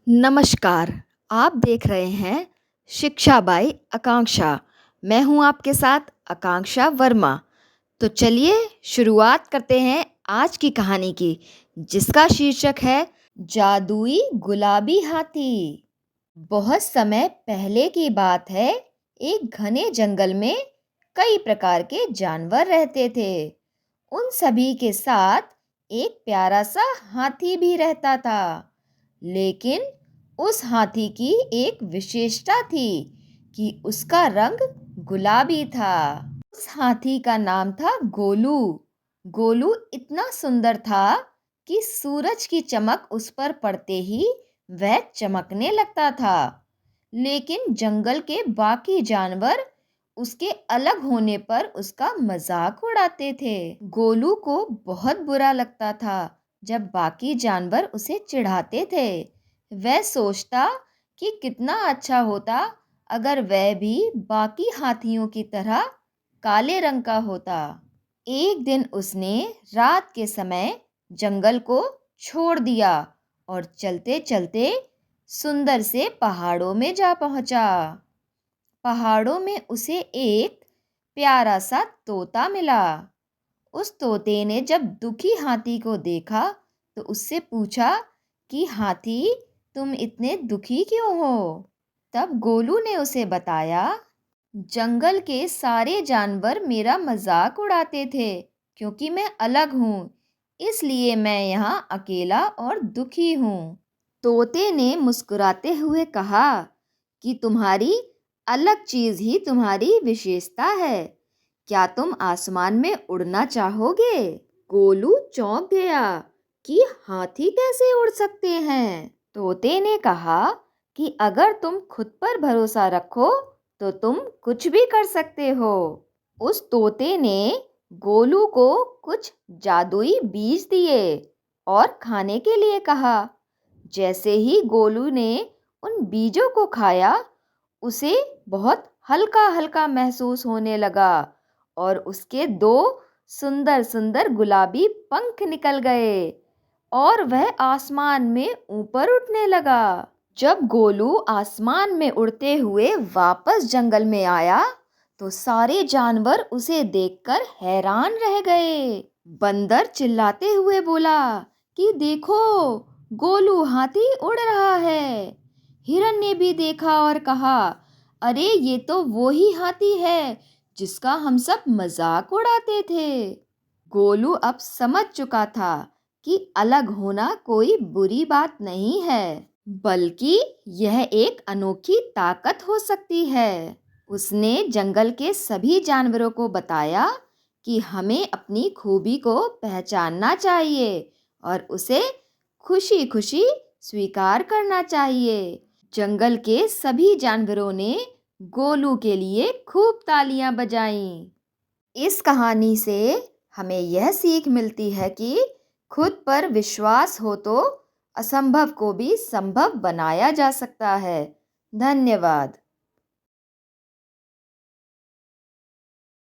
नमस्कार, आप देख रहे हैं शिक्षा बाई आकांक्षा। मैं हूं आपके साथ आकांक्षा वर्मा। तो चलिए शुरुआत करते हैं आज की कहानी की, जिसका शीर्षक है जादुई गुलाबी हाथी। बहुत समय पहले की बात है। एक घने जंगल में कई प्रकार के जानवर रहते थे। उन सभी के साथ एक प्यारा सा हाथी भी रहता था। लेकिन उस हाथी की एक विशेषता थी कि उसका रंग गुलाबी था। उस हाथी का नाम था गोलू। गोलू इतना सुंदर था कि सूरज की चमक उस पर पड़ते ही वह चमकने लगता था। लेकिन जंगल के बाकी जानवर उसके अलग होने पर उसका मजाक उड़ाते थे। गोलू को बहुत बुरा लगता था जब बाकी जानवर उसे चिढ़ाते थे। वह सोचता कि कितना अच्छा होता अगर वह भी बाकी हाथियों की तरह काले रंग का होता। एक दिन उसने रात के समय जंगल को छोड़ दिया और चलते चलते सुंदर से पहाड़ों में जा पहुंचा। पहाड़ों में उसे एक प्यारा सा तोता मिला। उस तोते ने जब दुखी हाथी को देखा तो उससे पूछा कि हाथी, तुम इतने दुखी क्यों हो? तब गोलू ने उसे बताया, जंगल के सारे जानवर मेरा मजाक उड़ाते थे क्योंकि मैं अलग हूँ, इसलिए मैं यहाँ अकेला और दुखी हूँ। तोते ने मुस्कुराते हुए कहा कि तुम्हारी अलग चीज ही तुम्हारी विशेषता है। क्या तुम आसमान में उड़ना चाहोगे? गोलू चौंक गया कि हाथी कैसे उड़ सकते हैं। तोते ने कहा कि अगर तुम खुद पर भरोसा रखो तो तुम कुछ भी कर सकते हो। उस तोते ने गोलू को कुछ जादुई बीज दिए और खाने के लिए कहा। जैसे ही गोलू ने उन बीजों को खाया, उसे बहुत हल्का हल्का महसूस होने लगा और उसके दो सुंदर सुंदर गुलाबी पंख निकल गए और वह आसमान में ऊपर उड़ने लगा। जब गोलू आसमान में उड़ते हुए वापस जंगल में आया तो सारे जानवर उसे देखकर हैरान रह गए। बंदर चिल्लाते हुए बोला कि देखो, गोलू हाथी उड़ रहा है। हिरन ने भी देखा और कहा, अरे ये तो वो ही हाथी है जिसका हम सब मजाक उड़ाते थे। गोलू अब समझ चुका था कि अलग होना कोई बुरी बात नहीं है, बल्कि यह एक अनोखी ताकत हो सकती है। उसने जंगल के सभी जानवरों को बताया कि हमें अपनी खूबी को पहचानना चाहिए और उसे खुशी खुशी स्वीकार करना चाहिए। जंगल के सभी जानवरों ने गोलू के लिए खूब तालियां बजाईं। इस कहानी से हमें यह सीख मिलती है कि खुद पर विश्वास हो तो असंभव को भी संभव बनाया जा सकता है। धन्यवाद।